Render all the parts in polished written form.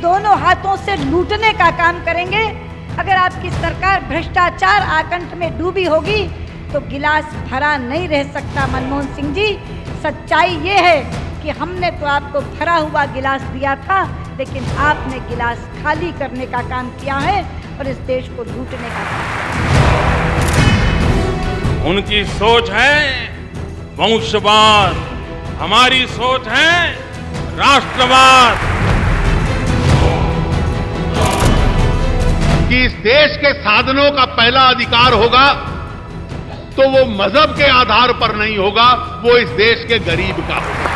दोनों हाथों से लूटने का काम करेंगे। अगर आपकी सरकार भ्रष्टाचार आकंठ में डूबी होगी तो गिलास भरा नहीं रह सकता। मनमोहन सिंह जी, सच्चाई ये है कि हमने तो आपको भरा हुआ गिलास दिया था, लेकिन आपने गिलास खाली करने का काम किया है और इस देश को लूटने का काम। उनकी सोच है वंशवाद, हमारी सोच है राष्ट्रवाद। कि इस देश के साधनों का पहला अधिकार होगा तो वो मजहब के आधार पर नहीं होगा, वो इस देश के गरीब का होगा।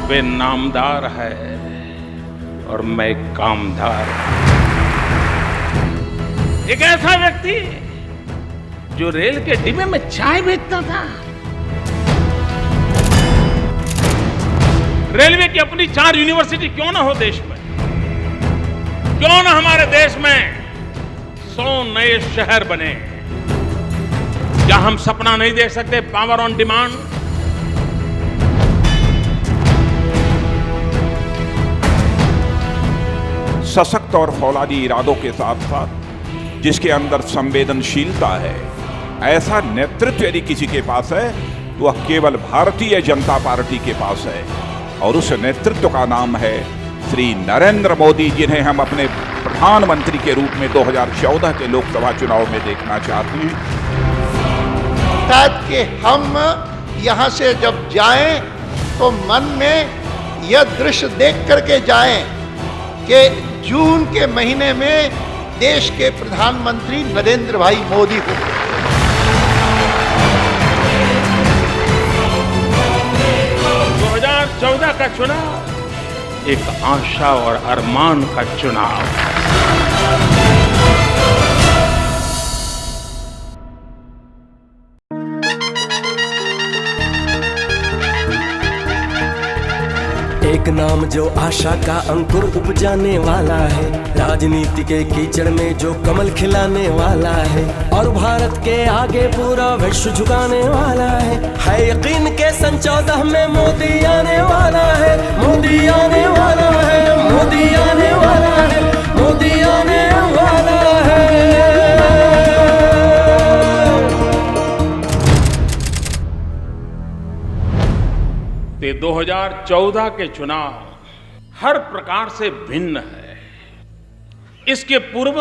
वे नामदार है और मैं कामदार। एक ऐसा व्यक्ति जो रेल के डिब्बे में चाय बेचता था। रेलवे की अपनी 4 यूनिवर्सिटी क्यों ना हो देश में? क्यों ना हमारे देश में 100 नए शहर बने? क्या हम सपना नहीं देख सकते पावर ऑन डिमांड? सशक्त और फौलादी इरादों के साथ साथ जिसके अंदर संवेदनशीलता है, ऐसा नेतृत्व यदि किसी के पास है तो वह केवल भारतीय जनता पार्टी के पास है। और उस नेतृत्व का नाम है श्री नरेंद्र मोदी, जिन्हें हम अपने प्रधानमंत्री के रूप में 2014 के लोकसभा चुनाव में देखना चाहते हैं। शायद कि हम यहाँ से जब जाएं तो मन में यह दृश्य देख करके जाएं कि जून के महीने में देश के प्रधानमंत्री नरेंद्र भाई मोदी को 2014 का चुनाव एक आशा और अरमान का चुनाव। एक नाम जो आशा का अंकुर उपजाने वाला है, राजनीति के कीचड़ में जो कमल खिलाने वाला है, और भारत के आगे पूरा विश्व झुकाने वाला है यकीन के सन 14 में मोदी आने वाला है, मोदी आने वाला है, मोदी आने वाला है, मोदी आने वाला है। ते 2014 के चुनाव हर प्रकार से भिन्न है। इसके पूर्व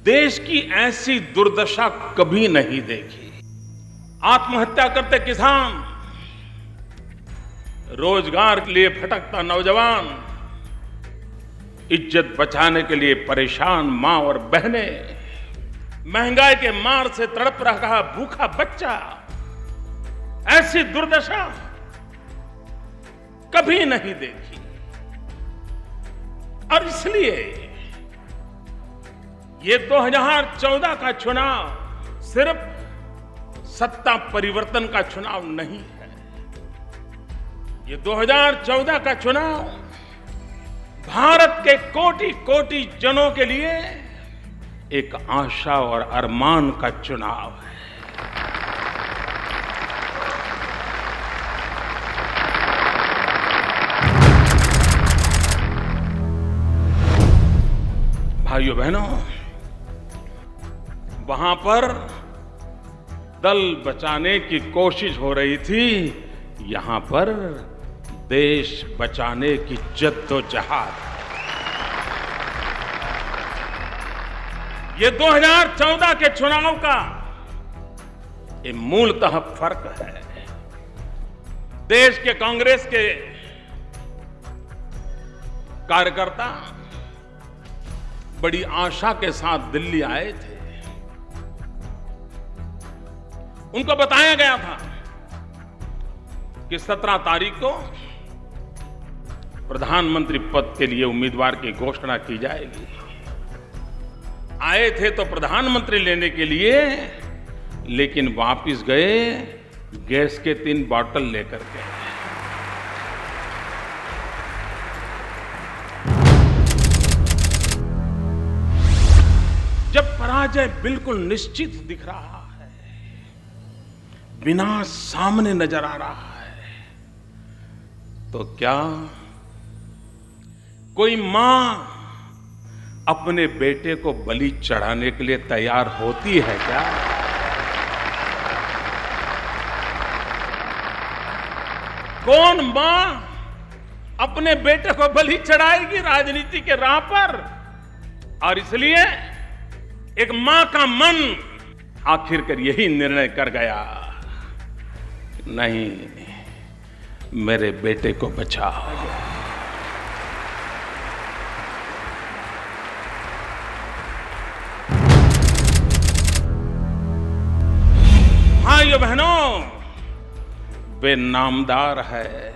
देश की ऐसी दुर्दशा कभी नहीं देखी। आत्महत्या करते किसान, रोजगार के लिए भटकता नौजवान, इज्जत बचाने के लिए परेशान मां और बहनें, महंगाई के मार से तड़प रहा भूखा बच्चा, ऐसी दुर्दशा कभी नहीं देखी। और इसलिए ये 2014 का चुनाव सिर्फ सत्ता परिवर्तन का चुनाव नहीं है। ये 2014 का चुनाव भारत के कोटि कोटि जनों के लिए एक आशा और अरमान का चुनाव है। भाइयों बहनों, वहां पर दल बचाने की कोशिश हो रही थी, यहां पर देश बचाने की जद्दोजहद। ये 2014 के चुनाव का ये मूलतः फर्क है। देश के कांग्रेस के कार्यकर्ता बड़ी आशा के साथ दिल्ली आए थे। उनको बताया गया था कि 17 तारीख को प्रधानमंत्री पद के लिए उम्मीदवार की घोषणा की जाएगी। आए थे तो प्रधानमंत्री लेने के लिए, लेकिन वापस गए गैस के 3 बॉटल लेकर के। पराजय बिल्कुल निश्चित दिख रहा है, विनाश सामने नजर आ रहा है, तो क्या कोई मां अपने बेटे को बलि चढ़ाने के लिए तैयार होती है क्या? कौन मां अपने बेटे को बलि चढ़ाएगी राजनीति के राह पर? और इसलिए एक मां का मन आखिरकार यही निर्णय कर गया, नहीं, मेरे बेटे को बचाओ। भाइयों बहनों, वे नामदार है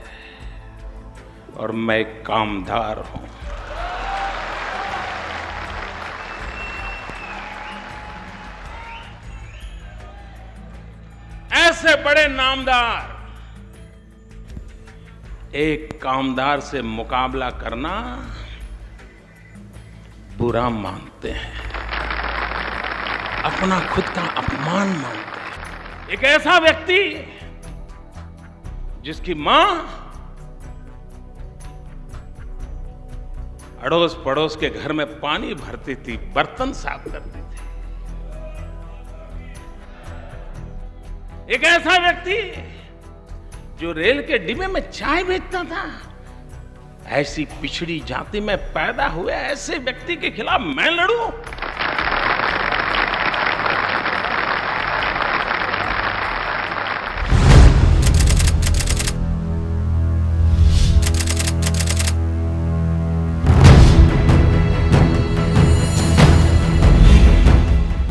और मैं कामदार हूं। ऐसे बड़े नामदार एक कामदार से मुकाबला करना बुरा मानते हैं, अपना खुद का अपमान मानते हैं। एक ऐसा व्यक्ति जिसकी मां अड़ोस पड़ोस के घर में पानी भरती थी, बर्तन साफ करती थी। एक ऐसा व्यक्ति जो रेल के डिब्बे में चाय बेचता था। ऐसी पिछड़ी जाति में पैदा हुए ऐसे व्यक्ति के खिलाफ मैं लड़ूं?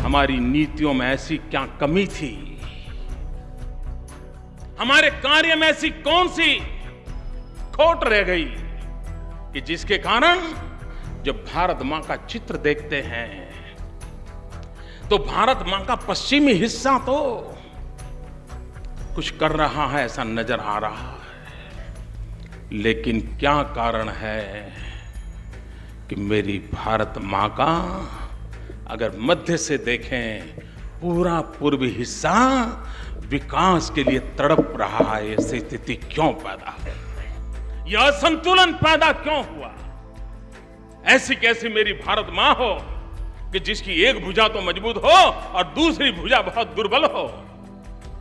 हमारी नीतियों में ऐसी क्या कमी थी? हमारे कार्य में ऐसी कौन सी खोट रह गई कि जिसके कारण जब भारत मां का चित्र देखते हैं तो भारत मां का पश्चिमी हिस्सा तो कुछ कर रहा है ऐसा नजर आ रहा है, लेकिन क्या कारण है कि मेरी भारत मां का अगर मध्य से देखें पूरा पूर्वी हिस्सा विकास के लिए तड़प रहा है। ये स्थिति क्यों पैदा है? यह असंतुलन पैदा क्यों हुआ? ऐसी कैसी मेरी भारत मां हो कि जिसकी एक भुजा तो मजबूत हो और दूसरी भुजा बहुत दुर्बल हो?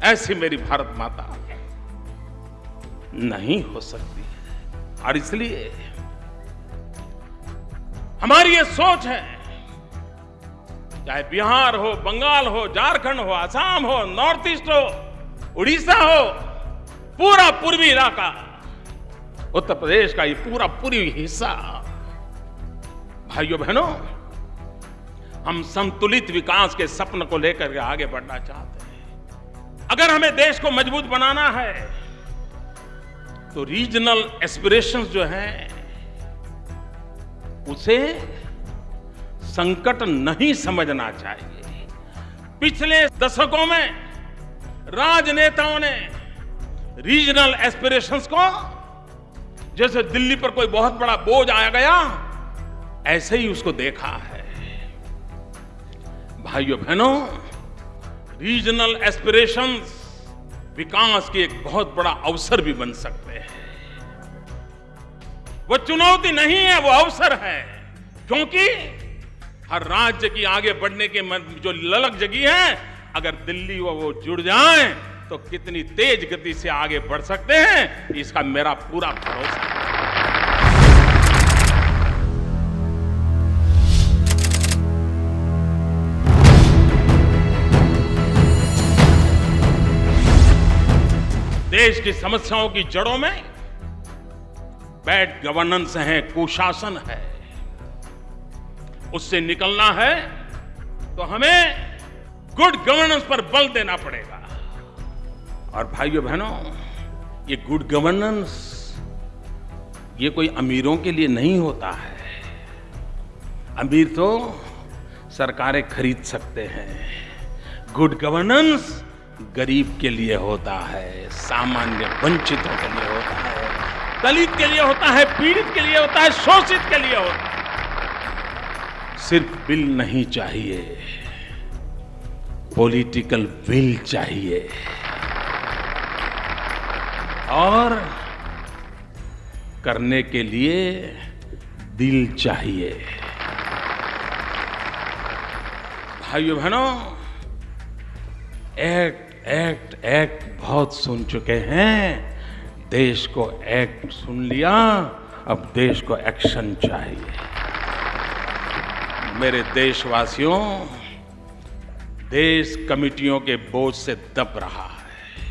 ऐसी मेरी भारत माता नहीं हो सकती है। और इसलिए हमारी ये सोच है, चाहे बिहार हो, बंगाल हो, झारखंड हो, असम हो, नॉर्थ ईस्ट हो, उड़ीसा हो, पूरा पूर्वी इलाका, उत्तर प्रदेश का ये पूरा पूर्वी हिस्सा, भाइयों बहनों, हम संतुलित विकास के सपने को लेकर के आगे बढ़ना चाहते हैं। अगर हमें देश को मजबूत बनाना है तो रीजनल एस्पिरेशंस जो हैं उसे संकट नहीं समझना चाहिए। पिछले दशकों में राजनेताओं ने रीजनल एस्पिरेशंस को जैसे दिल्ली पर कोई बहुत बड़ा बोझ आया गया ऐसे ही उसको देखा है। भाइयों बहनों, रीजनल एस्पिरेशंस विकास की एक बहुत बड़ा अवसर भी बन सकते हैं। वो चुनौती नहीं है, वो अवसर है, क्योंकि हर राज्य की आगे बढ़ने के जो ललक जगी है, अगर दिल्ली वो जुड़ जाए तो कितनी तेज गति से आगे बढ़ सकते हैं, इसका मेरा पूरा भरोसा है। देश की समस्याओं की जड़ों में बैड गवर्नेंस है, कुशासन है। उससे निकलना है तो हमें गुड गवर्नेंस पर बल देना पड़ेगा। और भाइयों बहनों, ये गुड गवर्नेंस ये कोई अमीरों के लिए नहीं होता है। अमीर तो सरकारें खरीद सकते हैं। गुड गवर्नेंस गरीब के लिए होता है, सामान्य वंचितों के लिए होता है, दलित के लिए होता है, पीड़ित के लिए होता है, शोषित के लिए होता है। सिर्फ बिल नहीं चाहिए, पॉलिटिकल विल चाहिए और करने के लिए दिल चाहिए। भाइयों बहनों, एक्ट बहुत सुन चुके हैं। देश को एक्ट सुन लिया, अब देश को एक्शन चाहिए। मेरे देशवासियों, देश कमिटियों के बोझ से दब रहा है।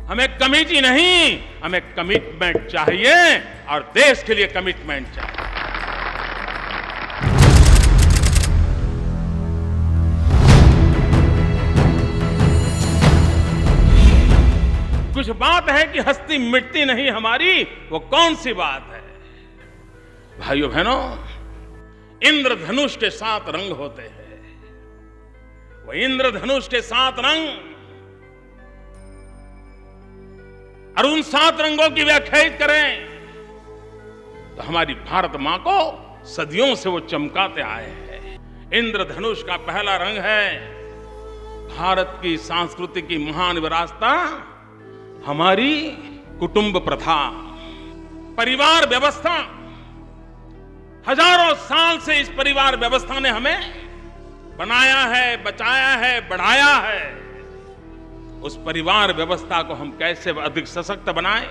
हमें कमेटी नहीं, हमें कमिटमेंट चाहिए और देश के लिए कमिटमेंट चाहिए। कुछ बात है कि हस्ती मिटती नहीं हमारी, वो कौन सी बात है? भाइयों बहनों, इंद्रधनुष के 7 रंग होते हैं। वो इंद्रधनुष के 7 रंग, और उन 7 रंगों की व्याख्या करें तो हमारी भारत मां को सदियों से वो चमकाते आए हैं। इंद्रधनुष का पहला रंग है भारत की संस्कृति की महान विरासत, हमारी कुटुंब प्रथा, परिवार व्यवस्था। हजारों साल से इस परिवार व्यवस्था ने हमें बनाया है, बचाया है, बढ़ाया है। उस परिवार व्यवस्था को हम कैसे अधिक सशक्त बनाएं?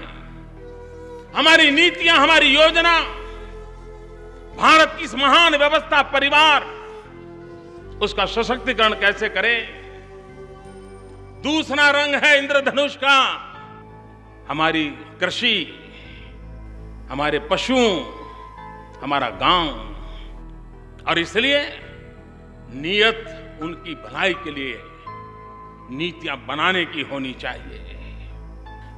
हमारी नीतियां, हमारी योजना, भारत की इस महान व्यवस्था परिवार, उसका सशक्तिकरण कैसे करें? दूसरा रंग है इंद्रधनुष का हमारी कृषि, हमारे पशु, हमारा गांव। और इसलिए नियत उनकी भलाई के लिए नीतियां बनाने की होनी चाहिए।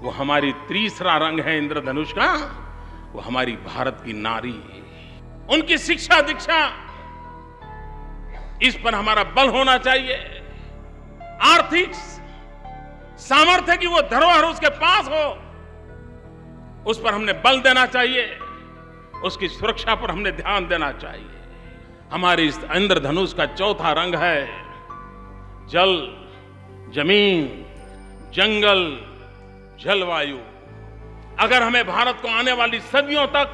वो हमारी तीसरा रंग है इंद्रधनुष का, वो हमारी भारत की नारी, उनकी शिक्षा दीक्षा, इस पर हमारा बल होना चाहिए। आर्थिक सामर्थ्य की वो धरोहर उसके पास हो, उस पर हमने बल देना चाहिए, उसकी सुरक्षा पर हमने ध्यान देना चाहिए। हमारे इस इंद्रधनुष का चौथा रंग है जल, जमीन, जंगल, जलवायु। अगर हमें भारत को आने वाली सदियों तक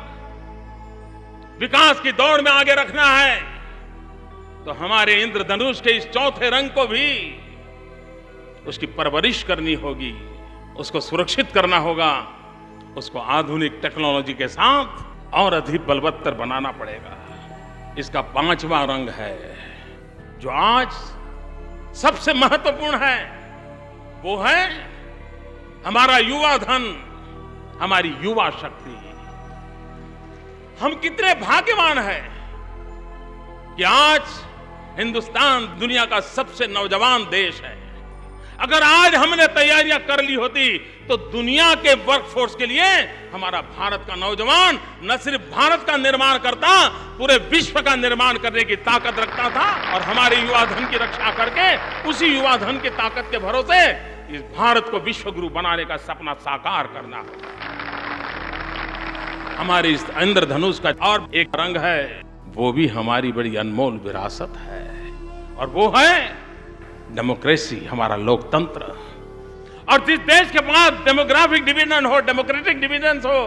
विकास की दौड़ में आगे रखना है तो हमारे इंद्रधनुष के इस चौथे रंग को भी उसकी परवरिश करनी होगी, उसको सुरक्षित करना होगा, उसको आधुनिक टेक्नोलॉजी के साथ और अधिक बलवत्तर बनाना पड़ेगा। इसका 5वां रंग है जो आज सबसे महत्वपूर्ण है, वो है हमारा युवा धन, हमारी युवा शक्ति। हम कितने भाग्यवान हैं कि आज हिंदुस्तान दुनिया का सबसे नौजवान देश है। अगर आज हमने तैयारियां कर ली होती तो दुनिया के वर्कफोर्स के लिए हमारा भारत का नौजवान न सिर्फ भारत का निर्माण करता, पूरे विश्व का निर्माण करने की ताकत रखता था। और हमारे युवा धन की रक्षा करके उसी युवा धन की ताकत के भरोसे इस भारत को विश्व गुरु बनाने का सपना साकार करना होगा। हमारे इस इंद्रधनुष का और एक रंग है, वो भी हमारी बड़ी अनमोल विरासत है, और वो है डेमोक्रेसी, हमारा लोकतंत्र। और जिस देश के पास डेमोग्राफिक डिविडेंड हो, डेमोक्रेटिक डिविडेंड हो,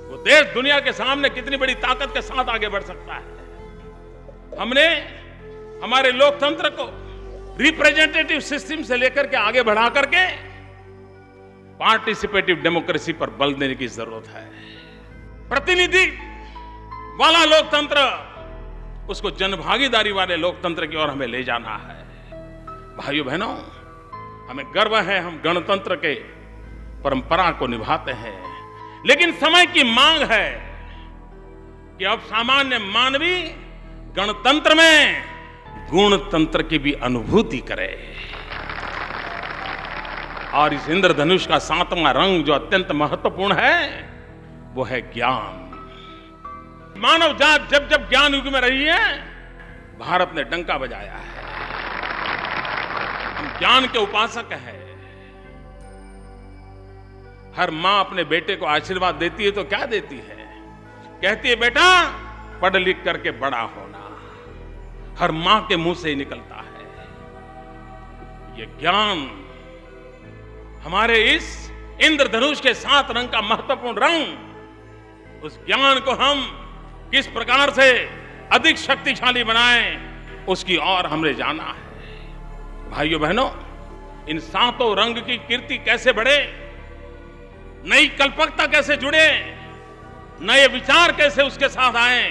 वो देश दुनिया के सामने कितनी बड़ी ताकत के साथ आगे बढ़ सकता है। हमने हमारे लोकतंत्र को रिप्रेजेंटेटिव सिस्टम से लेकर के आगे बढ़ा करके पार्टिसिपेटिव डेमोक्रेसी पर बल देने की जरूरत है। प्रतिनिधि वाला लोकतंत्र, उसको जनभागीदारी वाले लोकतंत्र की ओर हमें ले जाना है। भाइयों बहनों, हमें गर्व है, हम गणतंत्र के परंपरा को निभाते हैं, लेकिन समय की मांग है कि अब सामान्य मानवी गणतंत्र में गुणतंत्र की भी अनुभूति करे। और इस इंद्रधनुष का 7वां रंग जो अत्यंत महत्वपूर्ण है, वो है ज्ञान। मानव जात जब जब ज्ञान युग में रही है, भारत ने डंका बजाया है। हम ज्ञान के उपासक हैं। हर मां अपने बेटे को आशीर्वाद देती है तो क्या देती है? कहती है, बेटा पढ़ लिख करके बड़ा होना। हर मां के मुंह से ही निकलता है। ये ज्ञान हमारे इस इंद्रधनुष के 7 रंग का महत्वपूर्ण रंग, उस ज्ञान को हम किस प्रकार से अधिक शक्तिशाली बनाएं, उसकी ओर हमने जाना है। भाइयों बहनों, इन 7 रंग की कीर्ति कैसे बढ़े, नई कल्पकता कैसे जुड़े, नए विचार कैसे उसके साथ आए,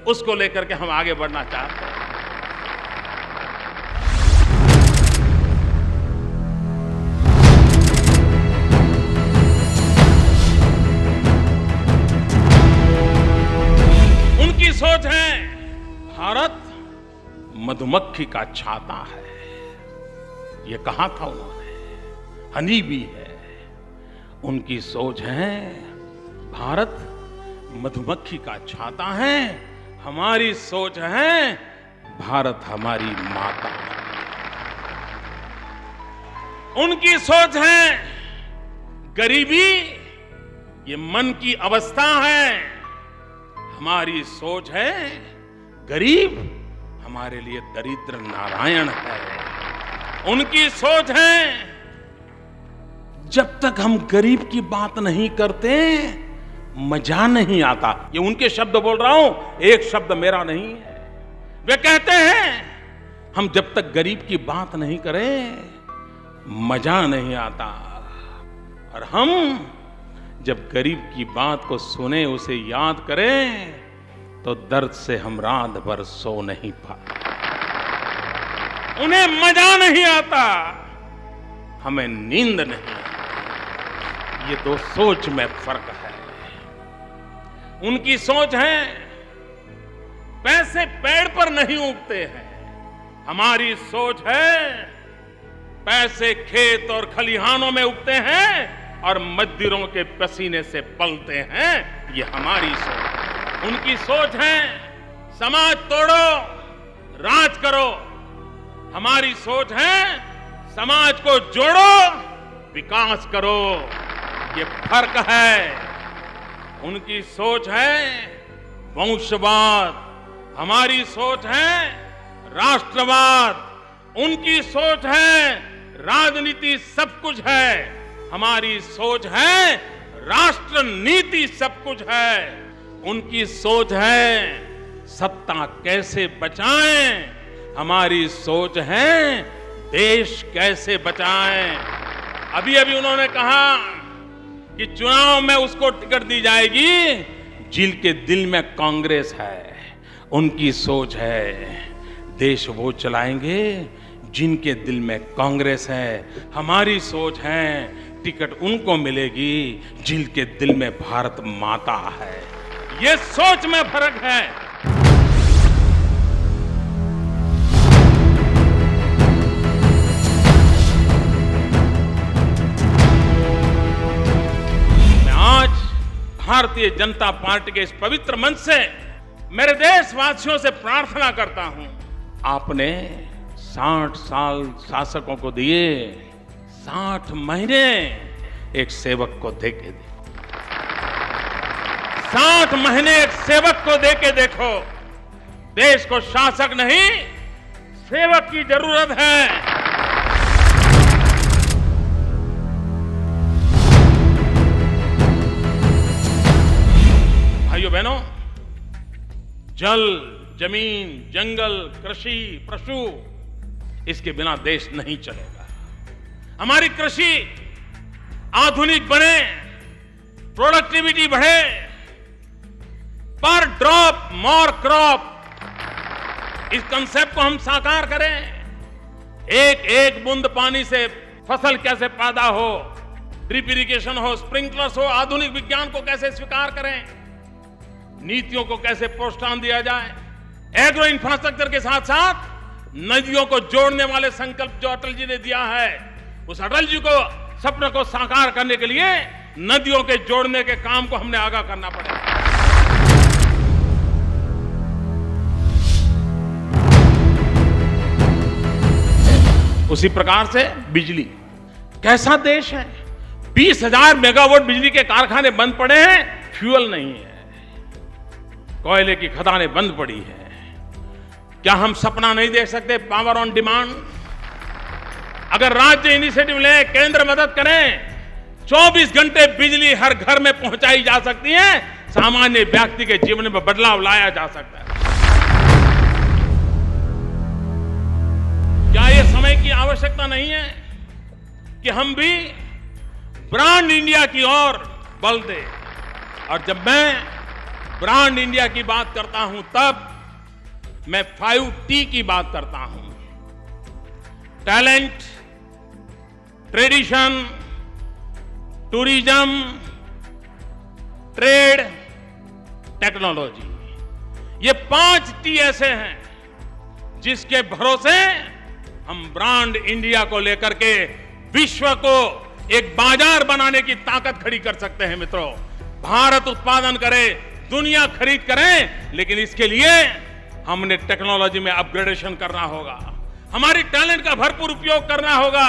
उसको लेकर के हम आगे बढ़ना चाहते हैं। उनकी सोच है भारत मधुमक्खी का छाता है, ये कहा था उन्होंने, हनी भी है। उनकी सोच है भारत मधुमक्खी का छाता है, हमारी सोच है भारत हमारी माता है। उनकी सोच है गरीबी ये मन की अवस्था है, हमारी सोच है गरीब हमारे लिए दरिद्र नारायण है। उनकी सोच है जब तक हम गरीब की बात नहीं करते मजा नहीं आता। ये उनके शब्द बोल रहा हूं, एक शब्द मेरा नहीं है। वे कहते हैं हम जब तक गरीब की बात नहीं करें मजा नहीं आता, और हम जब गरीब की बात को सुने उसे याद करें तो दर्द से हम रात भर सो नहीं पाते। उन्हें मजा नहीं आता, हमें नींद नहीं आती। ये 2 सोच में फर्क है। उनकी सोच है पैसे पेड़ पर नहीं उगते हैं, हमारी सोच है पैसे खेत और खलिहानों में उगते हैं और मजदूरों के पसीने से पलते हैं। ये हमारी सोच है। उनकी सोच है समाज तोड़ो राज करो, हमारी सोच है समाज को जोड़ो विकास करो। ये फर्क है। उनकी सोच है वंशवाद, हमारी सोच है राष्ट्रवाद। उनकी सोच है राजनीति सब कुछ है, हमारी सोच है राष्ट्र नीति सब कुछ है। उनकी सोच है सत्ता कैसे बचाएं, हमारी सोच है देश कैसे बचाएं। अभी अभी उन्होंने कहा कि चुनाव में उसको टिकट दी जाएगी जिनके दिल में कांग्रेस है। उनकी सोच है देश वो चलाएंगे जिनके दिल में कांग्रेस है, हमारी सोच है टिकट उनको मिलेगी जिनके दिल में भारत माता है। ये सोच में फर्क है। मैं आज भारतीय जनता पार्टी के इस पवित्र मंच से मेरे देशवासियों से प्रार्थना करता हूं, आपने 60 साल शासकों को दिए, 60 महीने एक सेवक को देके देखो। 60 महीने एक सेवक को देके देखो। देश को शासक नहीं सेवक की जरूरत है। भाइयों बहनों, जल, जमीन, जंगल, कृषि, पशु, इसके बिना देश नहीं चलेगा। हमारी कृषि आधुनिक बने, प्रोडक्टिविटी बढ़े, पर ड्रॉप मोर क्रॉप, इस कंसेप्ट को हम साकार करें। एक एक बूंद पानी से फसल कैसे पैदा हो, ड्रिप इरिगेशन हो, स्प्रिंकलर्स हो, आधुनिक विज्ञान को कैसे स्वीकार करें, नीतियों को कैसे प्रोत्साहन दिया जाए, एग्रो इंफ्रास्ट्रक्चर के साथ साथ नदियों को जोड़ने वाले संकल्प जो अटल जी ने दिया है, उस अटल जी को सपने को साकार करने के लिए नदियों के जोड़ने के काम को हमने आगाह करना पड़ेगा। उसी प्रकार से बिजली, कैसा देश है, 20,000 मेगावाट बिजली के कारखाने बंद पड़े हैं, फ्यूल नहीं है, कोयले की खदानें बंद पड़ी है। क्या हम सपना नहीं देख सकते पावर ऑन डिमांड? अगर राज्य इनिशिएटिव लें, केंद्र मदद करें, 24 घंटे बिजली हर घर में पहुंचाई जा सकती है, सामान्य व्यक्ति के जीवन में बदलाव लाया जा सकता है। क्या यह समय की आवश्यकता नहीं है कि हम भी ब्रांड इंडिया की ओर बल दें? और जब मैं ब्रांड इंडिया की बात करता हूं तब मैं 5T की बात करता हूं। Talent, tradition, tourism, trade, technology. ये 5T ऐसे हैं जिसके भरोसे हम ब्रांड इंडिया को लेकर के विश्व को एक बाजार बनाने की ताकत खड़ी कर सकते हैं। मित्रों, भारत उत्पादन करे, दुनिया खरीद करें, लेकिन इसके लिए हमने टेक्नोलॉजी में अपग्रेडेशन करना होगा, हमारी टैलेंट का भरपूर उपयोग करना होगा,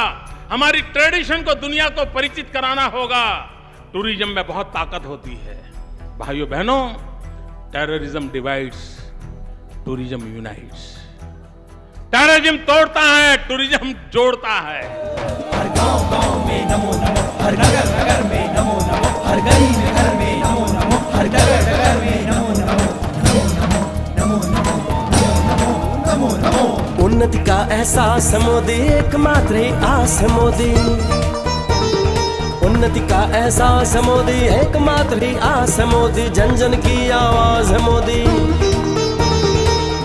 हमारी ट्रेडिशन को दुनिया को परिचित कराना होगा। टूरिज्म में बहुत ताकत होती है। भाइयों बहनों, terrorism divides, tourism unites. Terrorism तोड़ता है, टूरिज्म जोड़ता है। हर गांव में नमो नमो, हर नगर नगर में नमो नमो, हर गली में घर में नमो नमो, हर नगर नगर में नमो नमो, नमो नमो नमो नमो नमो। उन्नति का एहसास मोदी, एकमात्र ही आस मोदी। उन्नति का एहसास मोदी, एकमात्र ही आस मोदी। जन जन की आवाज है मोदी,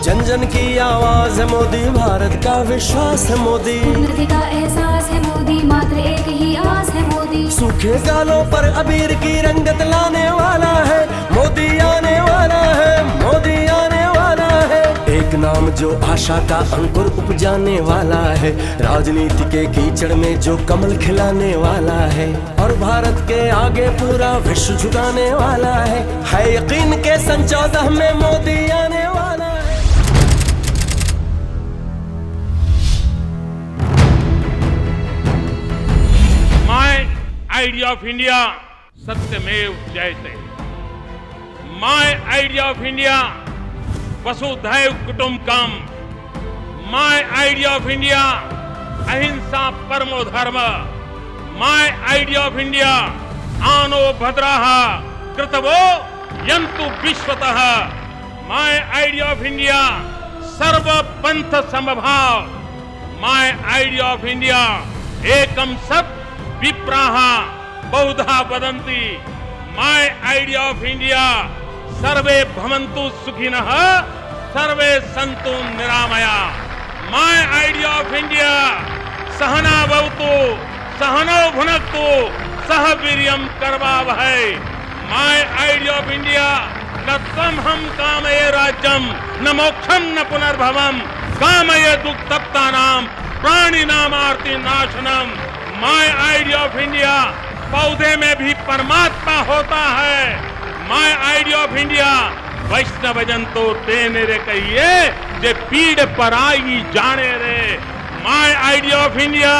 जन जन की आवाज है मोदी। भारत का विश्वास है मोदी। उन्नति का एहसास है मोदी, मात्र एक ही आस है मोदी। सूखे गालों पर अबीर की रंगत लाने वाला है मोदी, आने वाला है मोदी, आने वाला है। एक नाम जो आशा का अंकुर उपजाने वाला है, राजनीति के कीचड़ में जो कमल खिलाने वाला है, और भारत के आगे पूरा विश्व झुकाने वाला है यकीन के सन 14 में मोदी आने वाला है। आइडिया ऑफ इंडिया सत्यमेव जयते। माय आइडिया ऑफ इंडिया वसुधैव कुटुंबकम। माय आइडिया ऑफ इंडिया अहिंसा परमो धर्म। माय आइडिया ऑफ इंडिया आनो भद्राः कृतवो यन्तु विश्वतः। माय आइडिया ऑफ इंडिया सर्व पंथ समभाव। माय आइडिया ऑफ इंडिया एकम सत् विप्राः बहुधा वदन्ति। माय आइडिया ऑफ इंडिया सर्वे भवन्तु सुखिनः सर्वे सन्तु निरामया। माय आइडिया ऑफ इंडिया सहना भवतु सहनौ भुनक्तु सह वीर्यं करवावहै। माय आइडिया ऑफ इंडिया न त्वमहं कामये राज्यं न मोक्षं न पुनर्भवं कामये दुःखतप्तानां प्राणिनामार्ति नाशनम। माय आइडिया ऑफ इंडिया पौधे में भी परमात्मा होता है। माय आइडिया ऑफ इंडिया वैष्णव जन तो तेने रे कहिए जे पीड़ पर आई जाने रे। My idea of India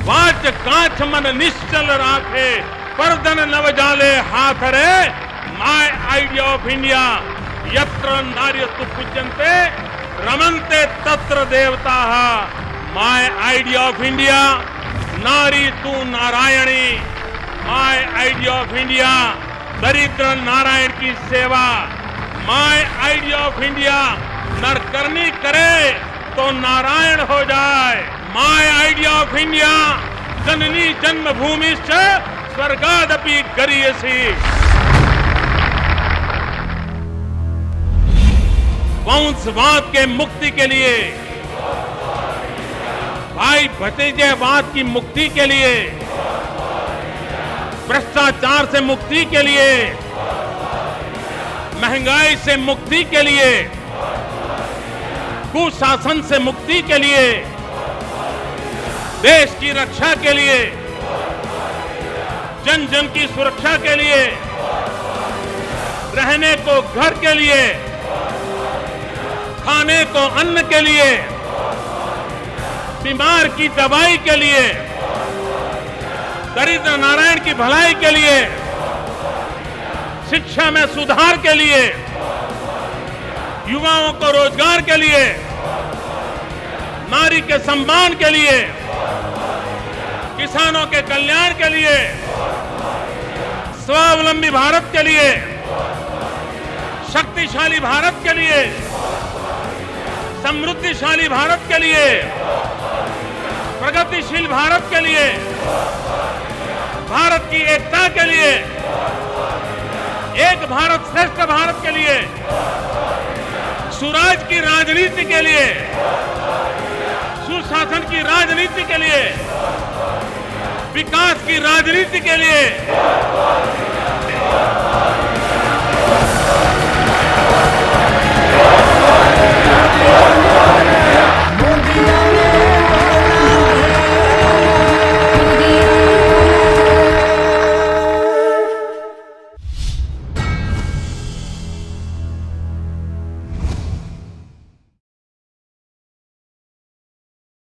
watch कांच मन निश्चल राखे परदन नव जाले हाथ रे। माय आइडिया ऑफ इंडिया यत्र नार्यस्तु पूज्यन्ते रमन्ते तत्र देवताः। माय आइडिया ऑफ इंडिया नारी तू Narayani. My idea of India दरिद्र नारायण की सेवा। माय आइडिया ऑफ इंडिया नर करनी करे तो नारायण हो जाए। माय आइडिया ऑफ इंडिया जननी जन्मभूमि से स्वर्गादपि गरीयसी। वंशवाद के मुक्ति के लिए, भाई भतीजेवाद की मुक्ति के लिए, भ्रष्टाचार से मुक्ति के लिए, महंगाई से मुक्ति के लिए, कुशासन से मुक्ति के लिए, देश की रक्षा के लिए, जन जन की सुरक्षा के लिए, रहने को घर के लिए, खाने को अन्न के लिए, बीमार की दवाई के लिए, दरिद्र नारायण की भलाई के लिए, शिक्षा में सुधार के लिए, युवाओं को रोजगार के लिए, नारी के सम्मान के लिए, किसानों के कल्याण के लिए, स्वावलंबी भारत के लिए, शक्तिशाली भारत के लिए, समृद्धिशाली भारत के लिए, प्रगतिशील भारत के लिए, भारत की एकता के लिए, एक भारत श्रेष्ठ भारत के लिए, सुराज की राजनीति के लिए, सुशासन की राजनीति के लिए, विकास की राजनीति के लिए